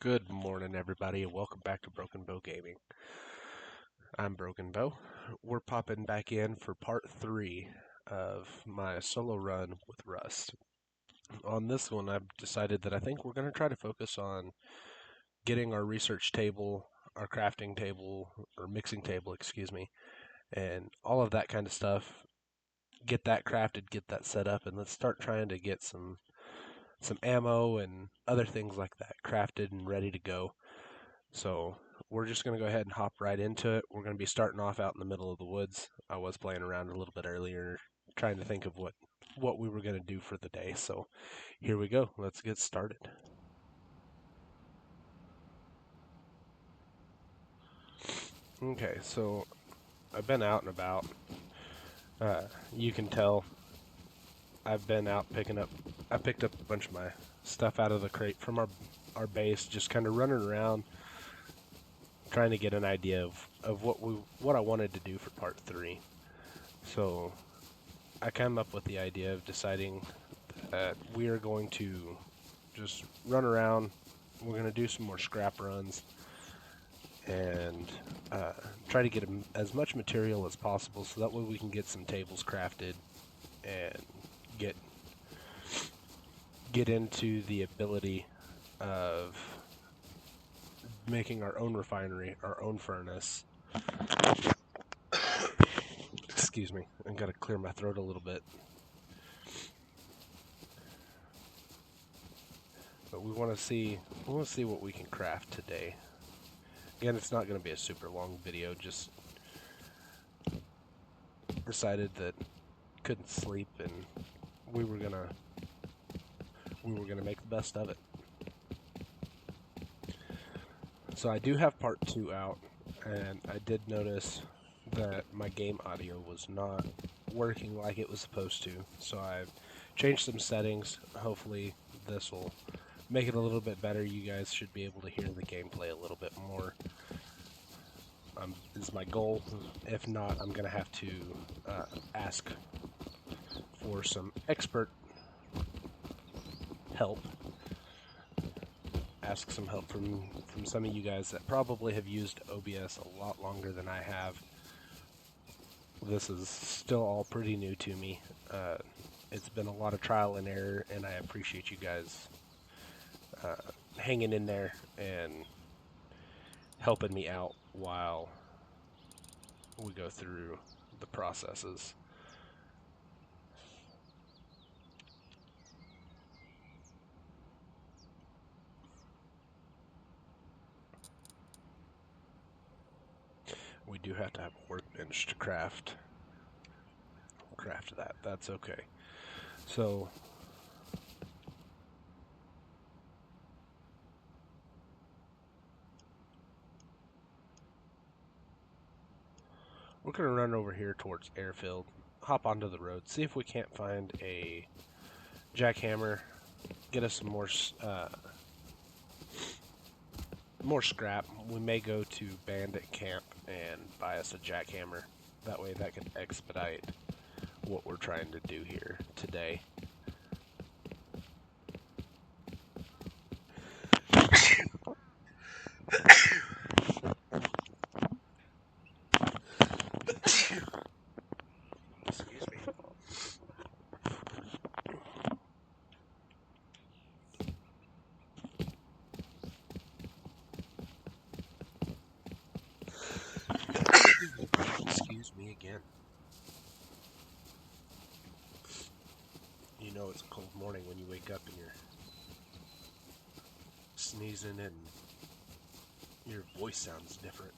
Good morning, everybody, and welcome back to Broken Bow Gaming. I'm Broken Bow. We're popping back in for part 3 of my solo run with Rust. On this one, I've decided that I think we're going to try to focus on getting our research table, our crafting table, or mixing table, excuse me, and all of that kind of stuff. Get that crafted, get that set up, and let's start trying to get some ammo and other things like that crafted and ready to go. So we're just going to go ahead and hop right into it. We're going to be starting off out in the middle of the woods. I was playing around a little bit earlier, trying to think of what we were going to do for the day. So here we go. Let's get started. Okay, so I've been out and about. You can tell I've been out I picked up a bunch of my stuff out of the crate from our base, just kind of running around, trying to get an idea of what I wanted to do for part 3. So I came up with the idea of deciding that we are going to just run around. We're going to do some more scrap runs and try to get as much material as possible so that way we can get some tables crafted and get into the ability of making our own refinery, our own furnace. Excuse me, I've got to clear my throat a little bit. But we want to see what we can craft today. Again, it's not going to be a super long video, just decided that couldn't sleep and we were gonna make the best of it. So I do have part 2 out, and I did notice that my game audio was not working like it was supposed to. So I've changed some settings. Hopefully this will make it a little bit better. You guys should be able to hear the gameplay a little bit more. Is my goal. If not, I'm going to have to ask for some expert help. Ask some help from some of you guys that probably have used OBS a lot longer than I have. This is still all pretty new to me. It's been a lot of trial and error, and I appreciate you guys hanging in there and helping me out while we go through the processes. We do have to have a workbench to craft that. That's okay. So we're going to run over here towards Airfield, hop onto the road, see if we can't find a jackhammer, get us some more scrap. We may go to Bandit Camp and buy us a jackhammer. That way that can expedite what we're trying to do here today. Excuse me. Excuse me again. You know it's a cold morning when you wake up and you're sneezing and your voice sounds different.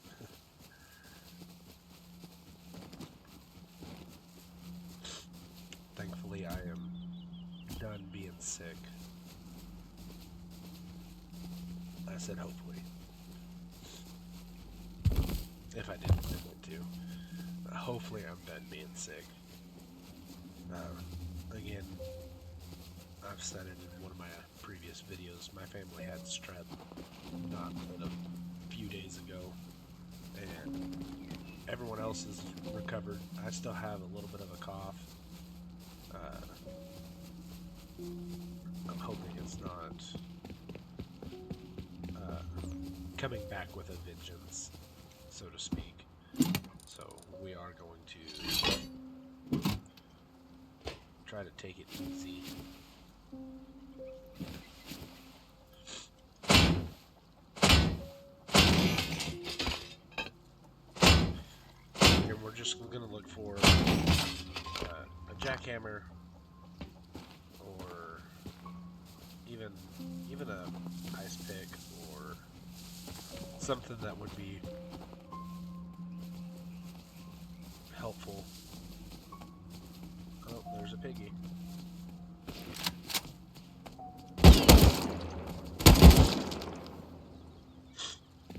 Thankfully, I am done being sick. I said hopefully. If I didn't, I meant to. Hopefully, I'm done being sick. Again, I've said it in one of my previous videos. My family had strep not but a few days ago, and everyone else is recovered. I still have a little bit of a cough. I'm hoping it's not coming back with a vengeance, so to speak. So we are going to try to take it easy. And we're just going to look for a jackhammer, or even a ice pick, or something that would be helpful. Oh, there's a piggy.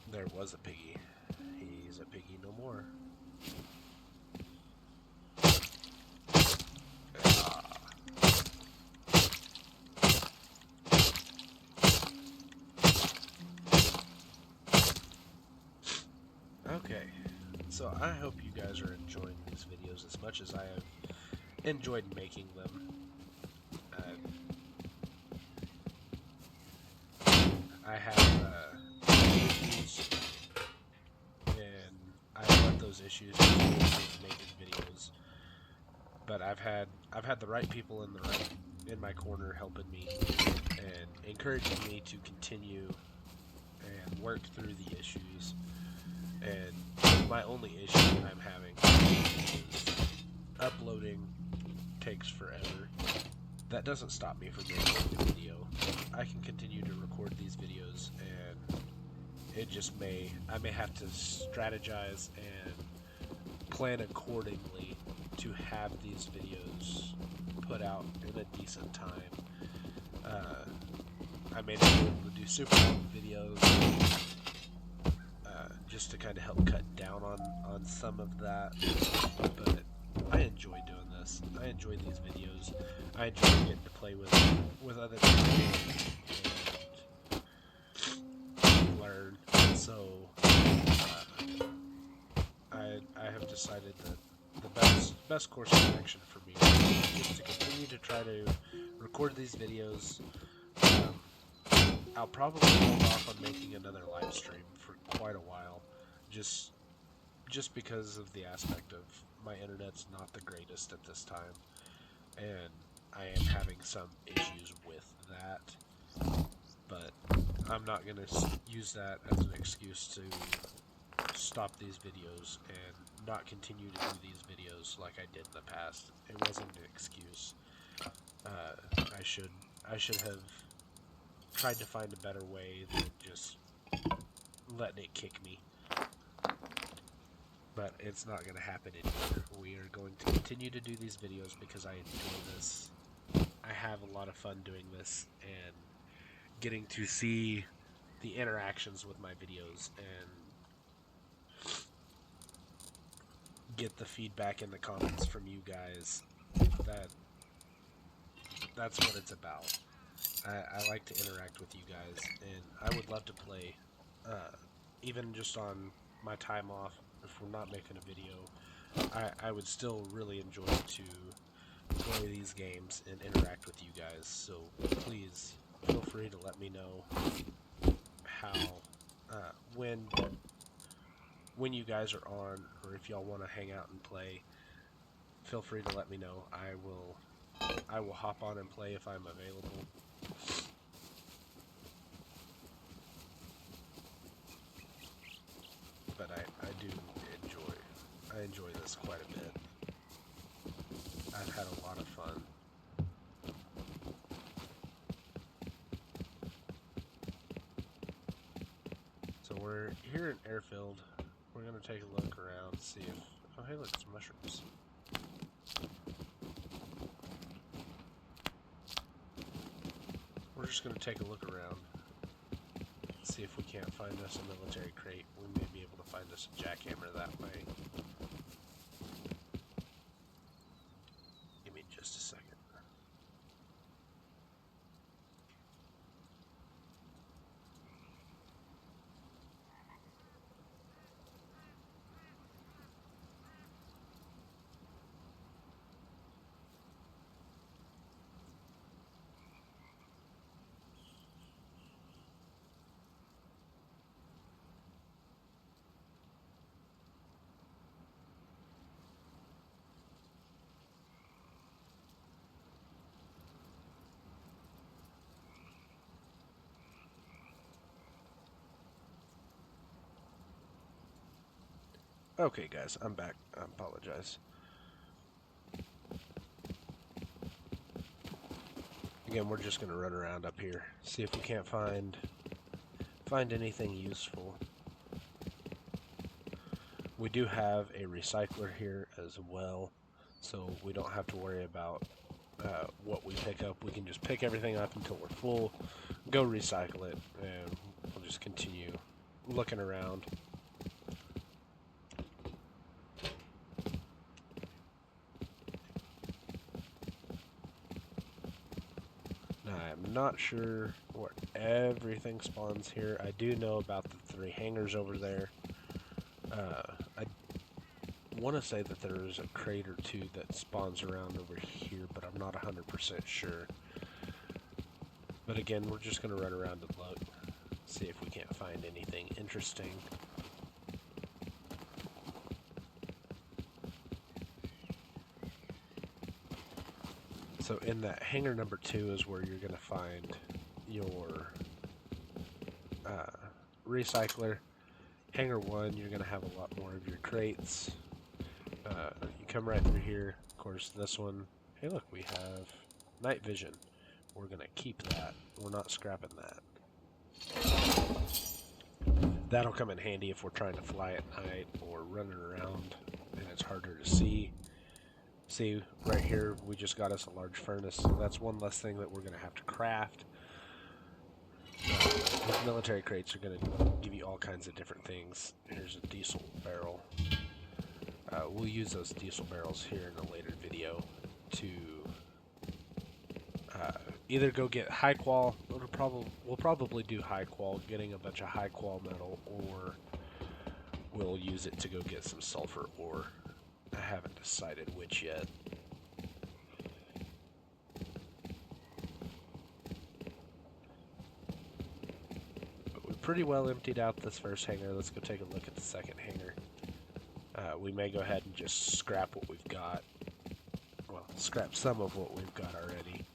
There was a piggy. He's a piggy no more. Okay, so I hope you guys are enjoying these videos as much as I have enjoyed making them. I have issues, and I let those issues making videos. But I've had the right people in my corner helping me and encouraging me to continue and work through the issues. And my only issue that I'm having is uploading takes forever. That doesn't stop me from making a video. I can continue to record these videos, and it just I may have to strategize and plan accordingly to have these videos put out in a decent time. I may not be able to do super long videos, just to kind of help cut down on some of that, but I enjoy doing this. I enjoy these videos. I enjoy getting to play with other people and learn. So I have decided that the best course of action for me is to continue to try to record these videos. I'll probably hold off on making another live stream for quite a while, just because of the aspect of my internet's not the greatest at this time, and I am having some issues with that. But I'm not going to use that as an excuse to stop these videos and not continue to do these videos like I did in the past. It wasn't an excuse. I should have tried to find a better way than just letting it kick me. But it's not going to happen anymore. We are going to continue to do these videos because I enjoy this. I have a lot of fun doing this and getting to see the interactions with my videos and get the feedback in the comments from you guys. That's what it's about. I like to interact with you guys, and I would love to play, even just on my time off. If we're not making a video, I would still really enjoy to play these games and interact with you guys. So please feel free to let me know how, when you guys are on, or if y'all want to hang out and play. Feel free to let me know. I will hop on and play if I'm available. But I do enjoy this quite a bit. I've had a lot of fun. So we're here in Airfield. We're going to take a look around, see if... Oh, hey, look, it's mushrooms. We're just going to take a look around, see if we can't find us a military crate. We may be able to find us a jackhammer that way. Give me just a second. Okay, guys, I'm back. I apologize. Again, we're just gonna run around up here, see if we can't find anything useful. We do have a recycler here as well, so we don't have to worry about what we pick up. We can just pick everything up until we're full, go recycle it, and we'll just continue looking around. Now, I'm not sure where everything spawns here. I do know about the 3 hangars over there. I want to say that there's a crate or 2 that spawns around over here, but I'm not 100% sure. But again, we're just going to run around and look, see if we can't find anything interesting. So in that hangar number 2 is where you're going to find your recycler. Hangar 1, you're going to have a lot more of your crates. You come right through here. Of course, this one, hey look, we have night vision. We're going to keep that. We're not scrapping that. That'll come in handy if we're trying to fly at night or running around and it's harder to see. See, right here, we just got us a large furnace, so that's one less thing that we're going to have to craft. These military crates are going to give you all kinds of different things. Here's a diesel barrel. We'll use those diesel barrels here in a later video to either go get high qual, we'll probably do high qual, getting a bunch of high qual metal, or we'll use it to go get some sulfur ore. I haven't decided which yet. But we pretty well emptied out this first hangar. Let's go take a look at the second hangar. We may go ahead and just scrap what we've got. Well, scrap some of what we've got already.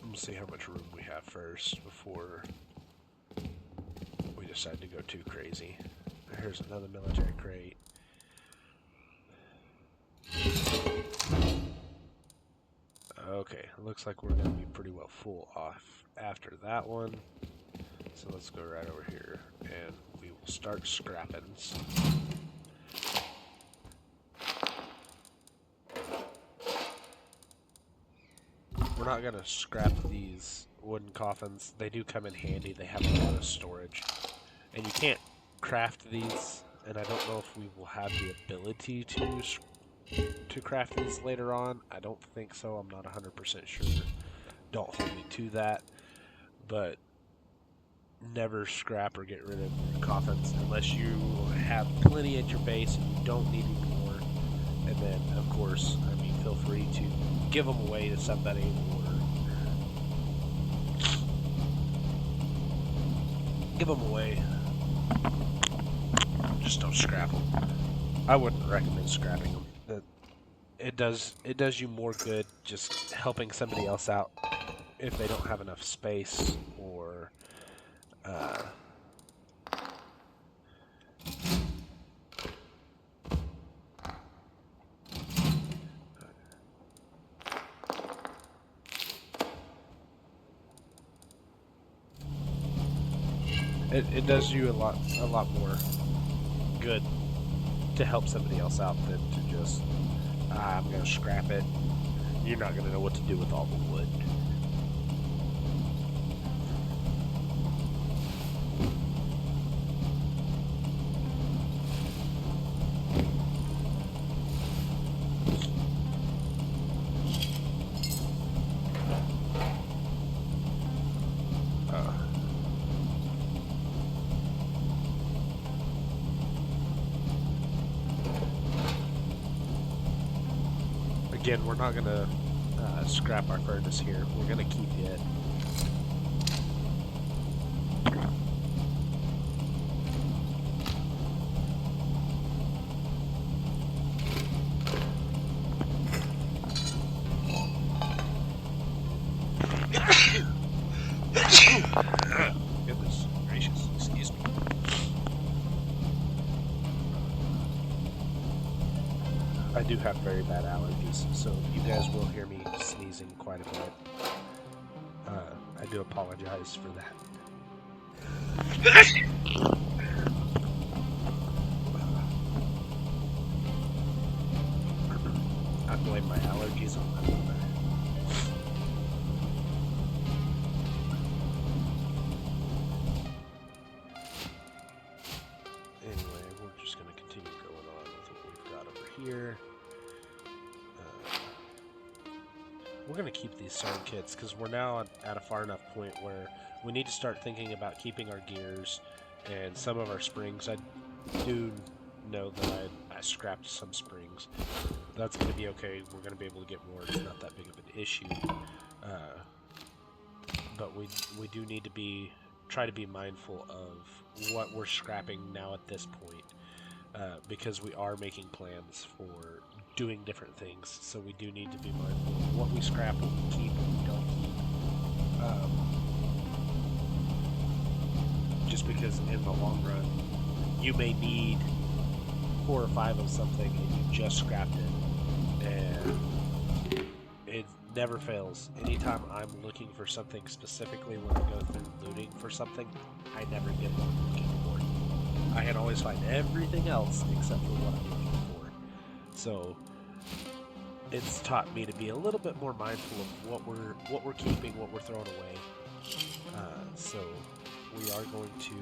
Let's see how much room we have first before we decide to go too crazy. Here's another military crate. Okay, looks like we're going to be pretty well full off after that one. So let's go right over here and we will start scrapping. We're not going to scrap these wooden coffins. They do come in handy. They have a lot of storage. And you can't craft these, and I don't know if we will have the ability to craft these later on. I don't think so. I'm not 100% sure. Don't hold me to that. But never scrap or get rid of coffins unless you have plenty at your base and you don't need any more. And then, of course, I mean, feel free to give them away to somebody or give them away. Just don't scrap them. I wouldn't recommend scrapping them. It does you more good just helping somebody else out if they don't have enough space or it does you a lot more good to help somebody else out than to just I'm gonna scrap it. You're not gonna know what to do with all the wood. Again, we're not going to scrap our furnace here. We're going to keep it. Goodness gracious, excuse me. do have very bad allergies, so you guys will hear me sneezing quite a bit. I do apologize for that. I blame my allergies on that. Anyway, we're just going to continue going on with what we've got over here. We're going to keep these sewing kits because we're now at a far enough point where we need to start thinking about keeping our gears and some of our springs. I do know that I scrapped some springs. That's going to be okay. We're going to be able to get more. It's not that big of an issue. But we do need to try to be mindful of what we're scrapping now at this point. Because we are making plans for doing different things, so we do need to be mindful of what we scrap, what we keep, what we don't keep. Just because in the long run, you may need 4 or 5 of something and you just scrapped it, and it never fails. Anytime I'm looking for something specifically when I go through looting for something, I never get what I'm looking for. I can always find everything else except for what I'm looking for. So it's taught me to be a little bit more mindful of what we're keeping, what we're throwing away. So we are going to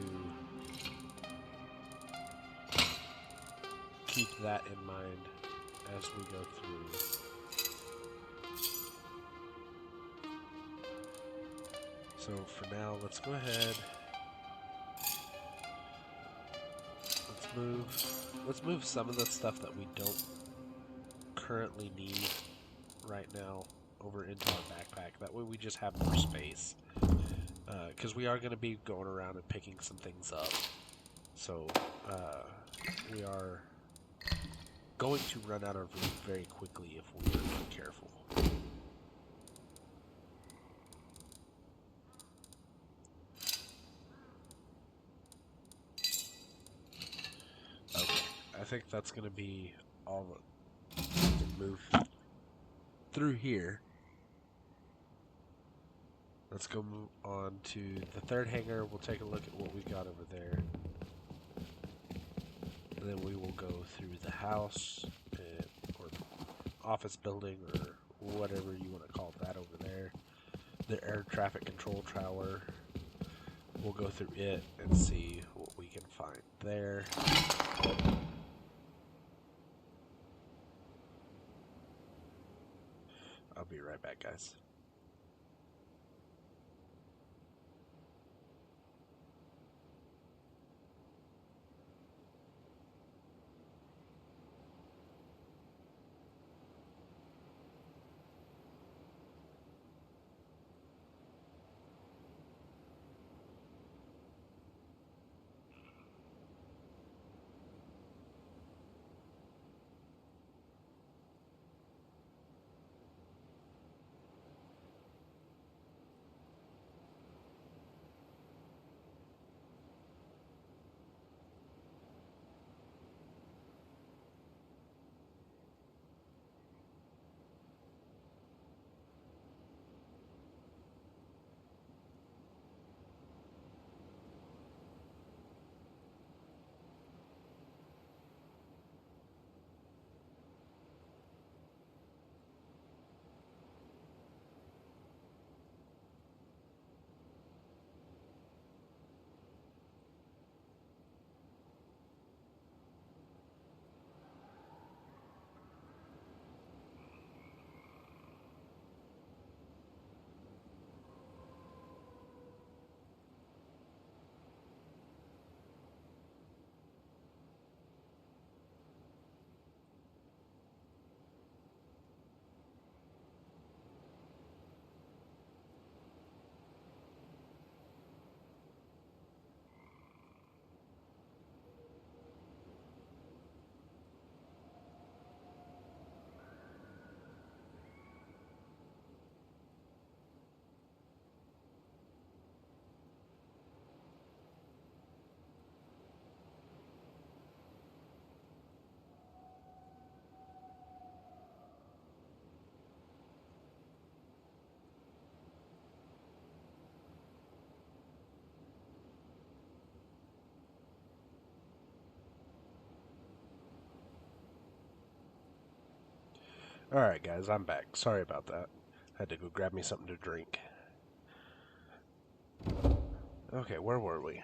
keep that in mind as we go through. So for now, let's go ahead. Let's move some of the stuff that we don't currently need right now over into our backpack. That way we just have more space. Because we are going to be going around and picking some things up. So we are going to run out of room very quickly if we are not careful. Okay, I think that's going to be all the move through here. Let's go move on to the third hangar. We'll take a look at what we got over there. And then we will go through the house or office building or whatever you want to call that over there. The air traffic control tower. We'll go through it and see what we can find there. I'll be right back, guys. Alright guys, I'm back. Sorry about that. Had to go grab me something to drink. Okay, where were we?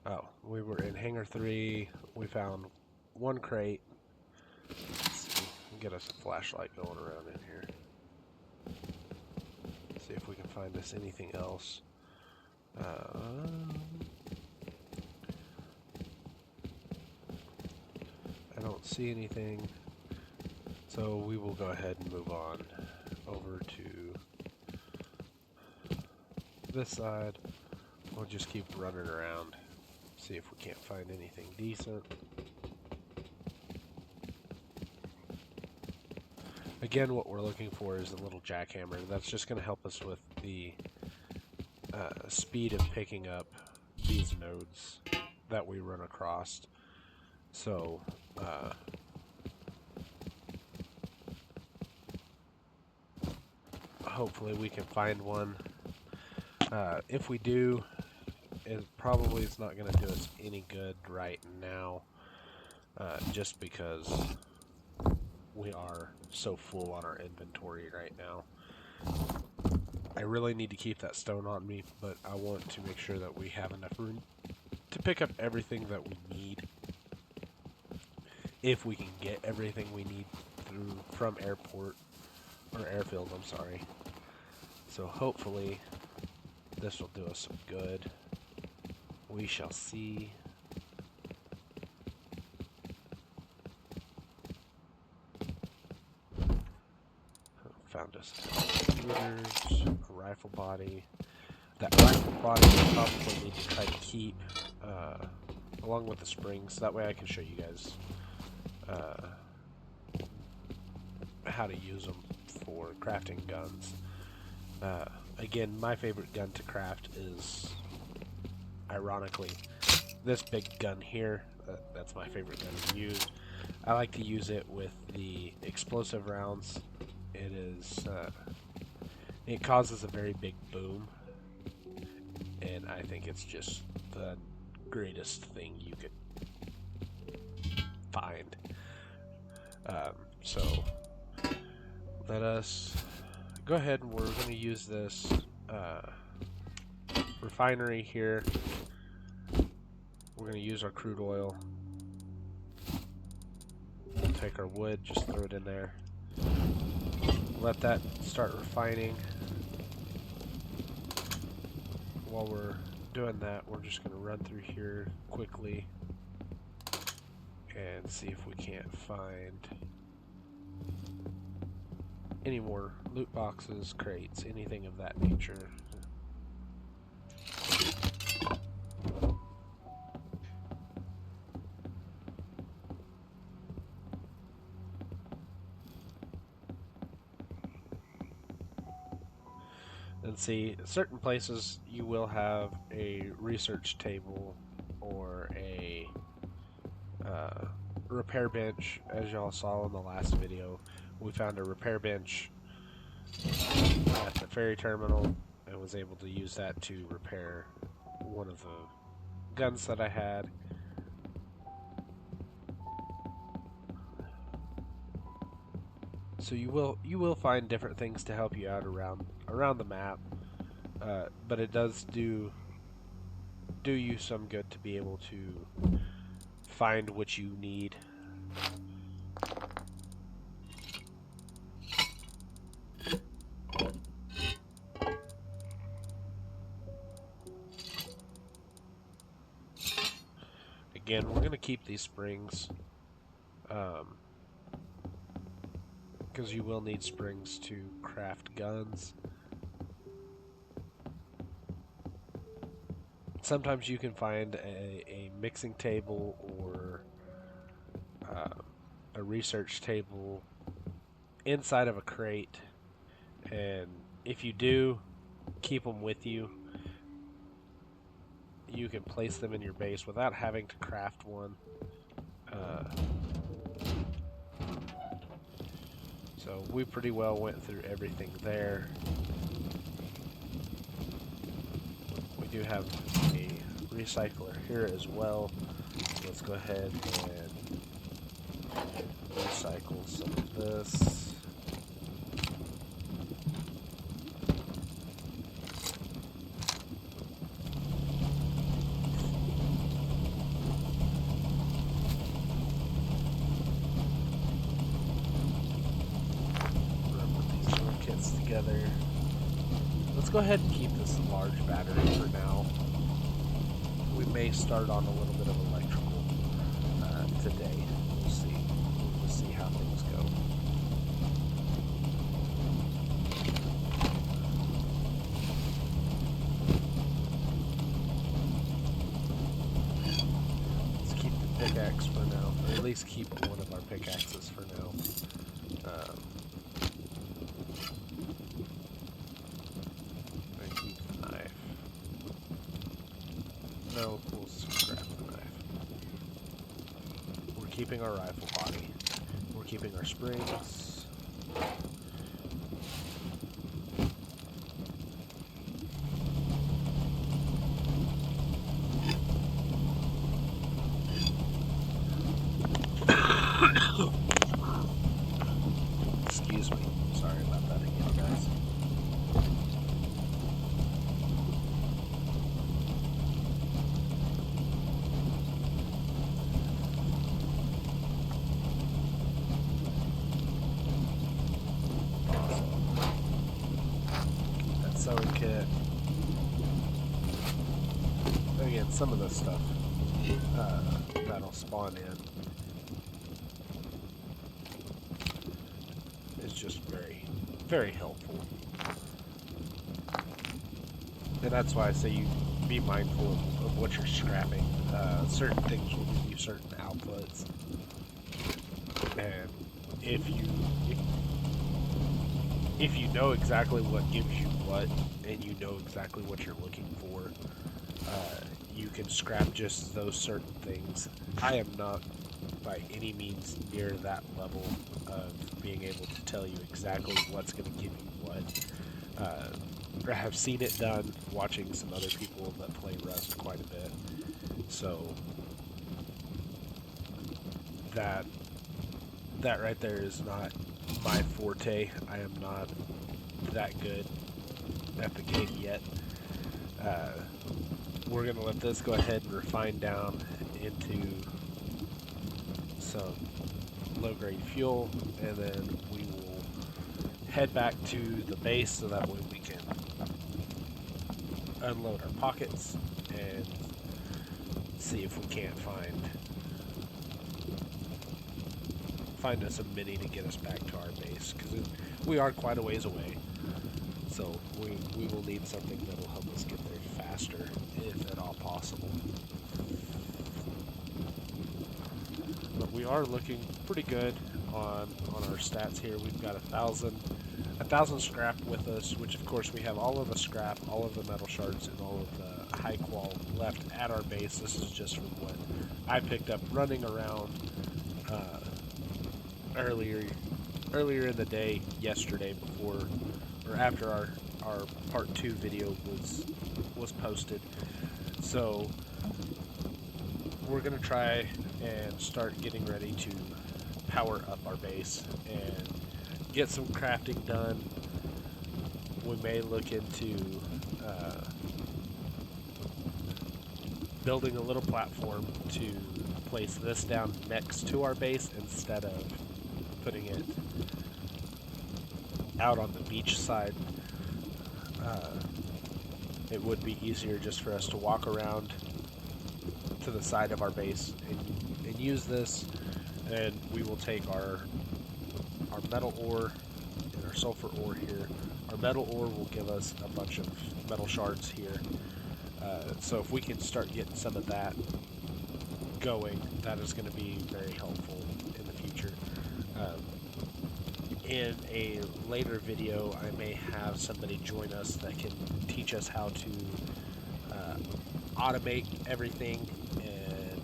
Oh, we were in Hangar 3. We found one crate. Let's see. Get us a flashlight going around in here. See if we can find us anything else. I don't see anything. So we will go ahead and move on over to this side. We'll just keep running around. See if we can't find anything decent. Again, what we're looking for is a little jackhammer. That's just going to help us with the speed of picking up these nodes that we run across. So, hopefully we can find one. If we do, it probably is not going to do us any good right now, just because we are so full on our inventory right now. I really need to keep that stone on me, but I want to make sure that we have enough room to pick up everything that we need. If we can get everything we need from airport, or airfield, I'm sorry. So hopefully this will do us some good. We shall see. Found us computers, a rifle body. That rifle body we probably need to try to keep along with the springs. That way I can show you guys how to use them for crafting guns. Again, my favorite gun to craft is, ironically, this big gun here. That's my favorite gun to use. I like to use it with the explosive rounds. It is, it causes a very big boom, and I think it's just the greatest thing you could find. So let us go ahead, and we're going to use this refinery here. We're going to use our crude oil. We'll take our wood, just throw it in there. Let that start refining. While we're doing that, we're just going to run through here quickly and see if we can't find any more loot boxes, crates, anything of that nature. And see, certain places you will have a research table or a repair bench. As y'all saw in the last video, we found a repair bench at the ferry terminal and was able to use that to repair one of the guns that I had. So you will find different things to help you out around the map, but it does do you some good to be able to find what you need. Again, we're gonna keep these springs, because you will need springs to craft guns. Sometimes you can find a mixing table or a research table inside of a crate, and if you do, keep them with you. You can place them in your base without having to craft one. So we pretty well went through everything there. We do have a recycler here as well with let's go ahead and recycle some of this. Together. Let's go ahead and keep this large battery for now. We may start on a little bit of electrical today. We'll see. We'll just see how things go. Let's keep the pickaxe for now, or at least keep one of our pickaxes for now. No, we'll scrap the knife. We're keeping our rifle body. We're keeping our springs. Excuse me. Sorry about that again, guys. Sewing kit. Again, some of this stuff that'll spawn in is just very, very helpful. And that's why I say you be mindful of what you're scrapping. Certain things will give you certain outputs, and if you know exactly what gives you what, and you know exactly what you're looking for, you can scrap just those certain things. I am not by any means near that level of being able to tell you exactly what's going to give you what. I have seen it done watching some other people that play Rust quite a bit. So that right there is not my forte. I am not that good at the game yet. We're going to let this go ahead and refine down into some low-grade fuel, and then we will head back to the base so that way we can unload our pockets and see if we can't find us a mini to get us back to our base, because we are quite a ways away. So we will need something that will help us get there faster, if at all possible. But we are looking pretty good on our stats here. We've got 1,000 scrap with us, which of course we have all of the scrap, all of the metal shards, and all of the high qual left at our base. This is just from what I picked up running around earlier in the day, yesterday, before or after our part 2 video was posted. So we're gonna try and start getting ready to power up our base and get some crafting done. We may look into building a little platform to place this down next to our base instead of putting it out on the beach side. It would be easier just for us to walk around to the side of our base and use this, and we will take our metal ore and our sulfur ore here. Our metal ore will give us a bunch of metal shards here, so if we can start getting some of that going, that is going to be very helpful in the future. In a later video, I may have somebody join us that can teach us how to automate everything and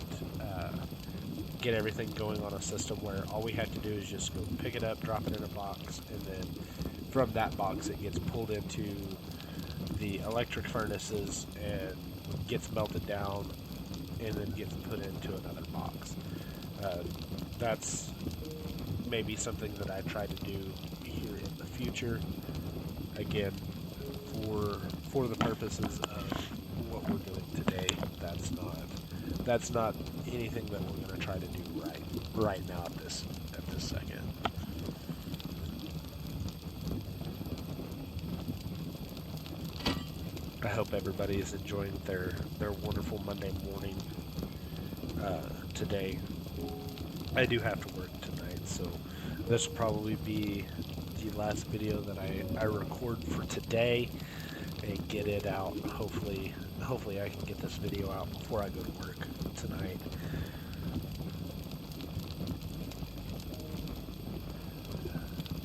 get everything going on a system where all we have to do is just go pick it up, drop it in a box, and then from that box it gets pulled into the electric furnaces and gets melted down and then gets put into another box. That's maybe something that I try to do here in the future. Again, for the purposes of what we're doing today, that's not anything that we're going to try to do right now at this second. I hope everybody is enjoying their wonderful Monday morning today. I do have to work tonight, so this will probably be the last video that I record for today and get it out. Hopefully I can get this video out before I go to work tonight.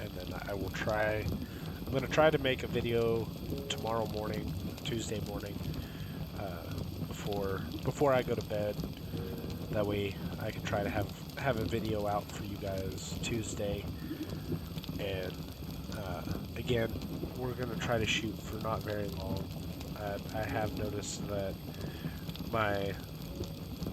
And then I will I'm going to try to make a video tomorrow morning, Tuesday morning, before I go to bed. That way I can try to have a video out for you guys Tuesday. And again, we're going to try to shoot for not very long. I have noticed that my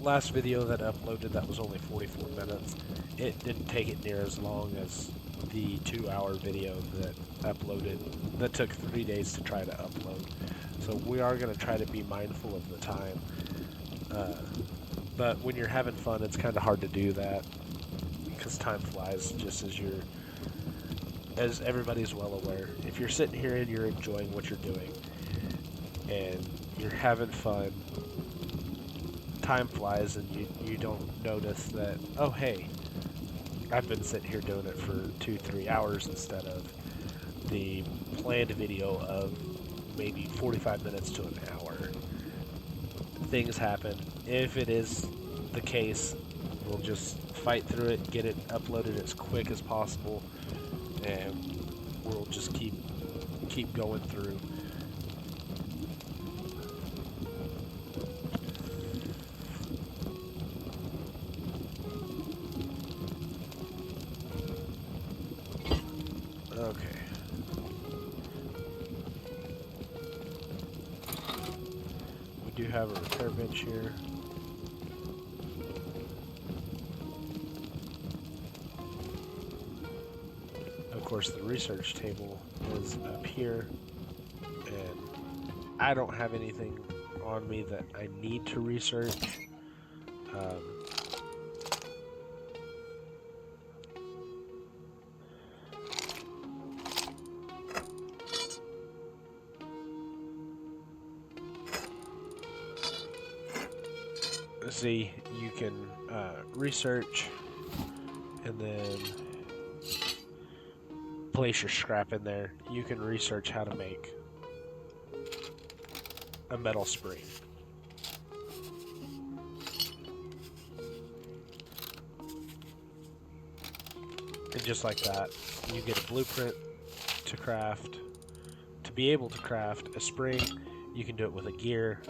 last video that I uploaded that was only 44 minutes, it didn't take it near as long as the 2-hour video that uploaded, that took 3 days to try to upload. So we are going to try to be mindful of the time. But when you're having fun, it's kind of hard to do that because time flies, just as everybody's well aware. If you're sitting here and you're enjoying what you're doing and you're having fun, time flies and you don't notice that, oh hey, I've been sitting here doing it for 2-3 hours instead of the planned video of maybe 45 minutes to an hour. Things happen. If it is the case, we'll just fight through it, get it uploaded as quick as possible, and we'll just keep going through. Okay. We do have a repair bench here. Of course, the research table is up here, and I don't have anything on me that I need to research. See, you can research and then place your scrap in there. You can research how to make a metal spring. And just like that, you get a blueprint to craft. To be able to craft a spring, you can do it with a gear.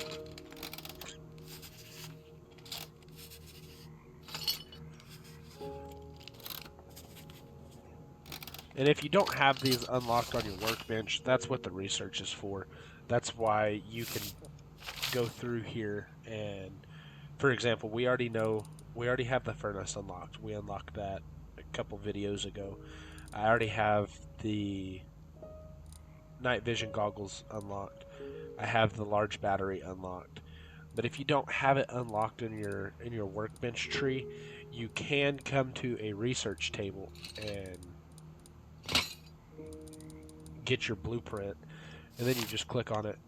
And if you don't have these unlocked on your workbench, that's what the research is for. That's why you can go through here and, for example, we already have the furnace unlocked. We unlocked that a couple videos ago. I already have the night vision goggles unlocked. I have the large battery unlocked. But if you don't have it unlocked in your workbench tree, you can come to a research table and get your blueprint, and then you just click on it,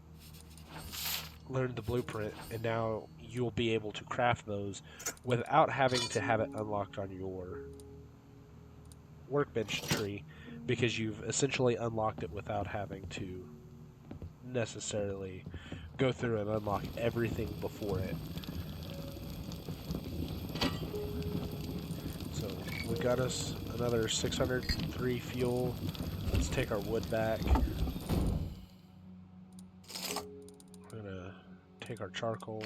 learn the blueprint, and now you'll be able to craft those without having to have it unlocked on your workbench tree, because you've essentially unlocked it without having to necessarily go through and unlock everything before it. So we got us another 603 fuel. Let's take our wood back. We're gonna take our charcoal,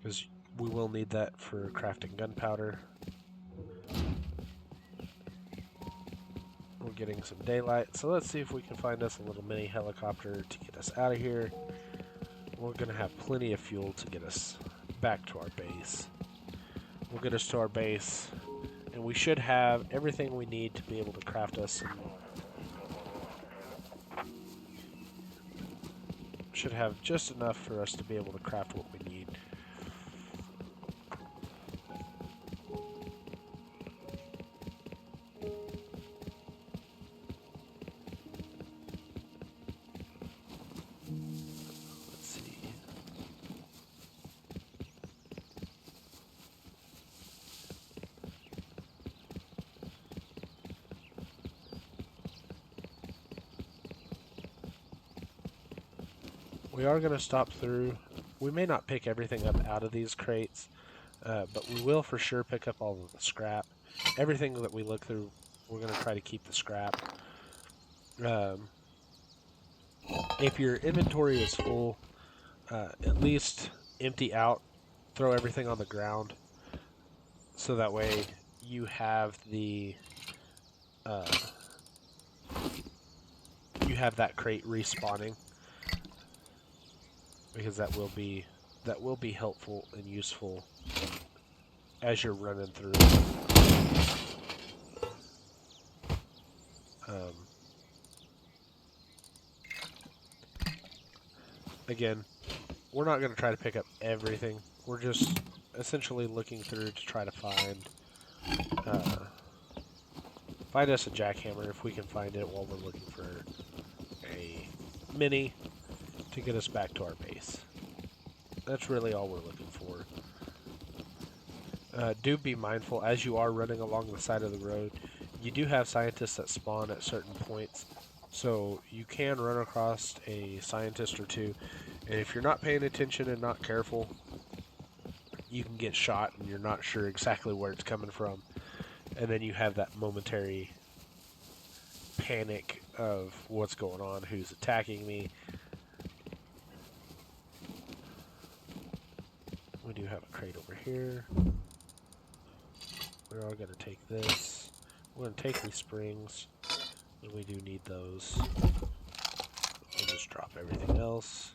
because we will need that for crafting gunpowder. We're getting some daylight, so let's see if we can find us a little mini helicopter to get us out of here. We're gonna have plenty of fuel to get us back to our base. We'll get us to our base, and we should have everything we need to be able to craft us some. Should have just enough for us to be able to craft what we need. Let's see. We are going to stop through. We may not pick everything up out of these crates, but we will for sure pick up all of the scrap. Everything that we look through, we're going to try to keep the scrap. If your inventory is full, at least empty out, throw everything on the ground, so that way you have the you have that crate respawning, because that will be helpful and useful as you're running through. Again, we're not going to try to pick up everything. We're just essentially looking through to try to find us a jackhammer if we can find it while we're looking for a mini to get us back to our base. That's really all we're looking for. Do be mindful as you are running along the side of the road. You do have scientists that spawn at certain points, so you can run across a scientist or two, and if you're not paying attention and not careful, you can get shot and you're not sure exactly where it's coming from, and then you have that momentary panic of what's going on, who's attacking me. We do have a crate over here. We're all going to take this. We're going to take these springs, and we do need those. We'll just drop everything else.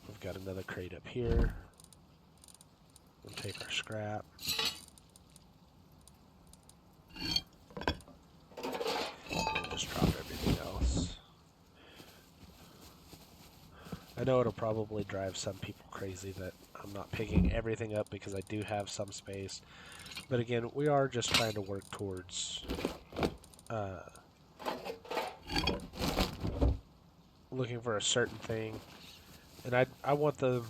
We've got another crate up here. We'll take our scrap. We'll just drop everything else. I know it'll probably drive some people crazy that I'm not picking everything up because I do have some space. But again, we are just trying to work towards looking for a certain thing. And I want the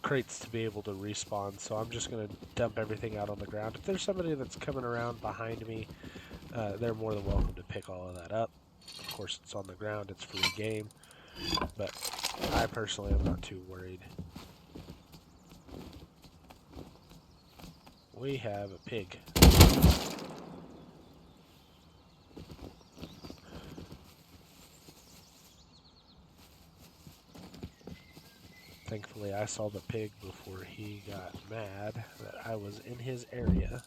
crates to be able to respawn, so I'm just going to dump everything out on the ground. If there's somebody that's coming around behind me, they're more than welcome to pick all of that up. Of course, it's on the ground, it's free game, but I personally am not too worried. We have a pig. Thankfully, I saw the pig before he got mad that I was in his area.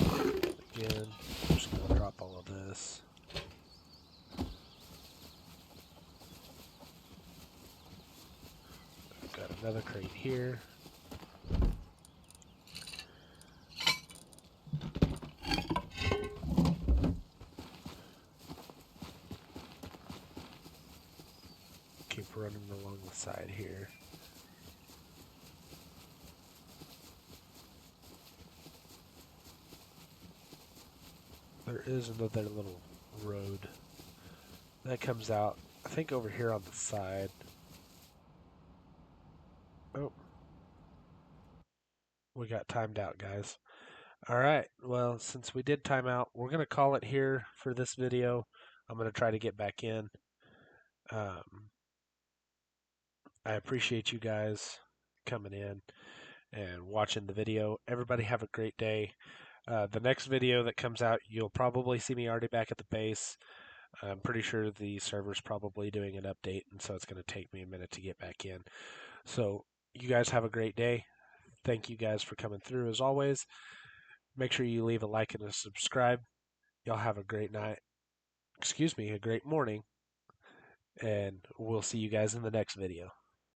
Again, I'm just going to drop all of this. I've got another crate here. Keep running along the side here. There is another little road that comes out, I think, over here on the side. Oh. We got timed out, guys. Alright, well, since we did time out, we're going to call it here for this video. I'm going to try to get back in. I appreciate you guys coming in and watching the video. Everybody have a great day. The next video that comes out, you'll probably see me already back at the base. I'm pretty sure the server's probably doing an update, and so it's going to take me a minute to get back in. So you guys have a great day. Thank you guys for coming through as always. Make sure you leave a like and a subscribe. Y'all have a great night. Excuse me, a great morning. and we'll see you guys in the next video.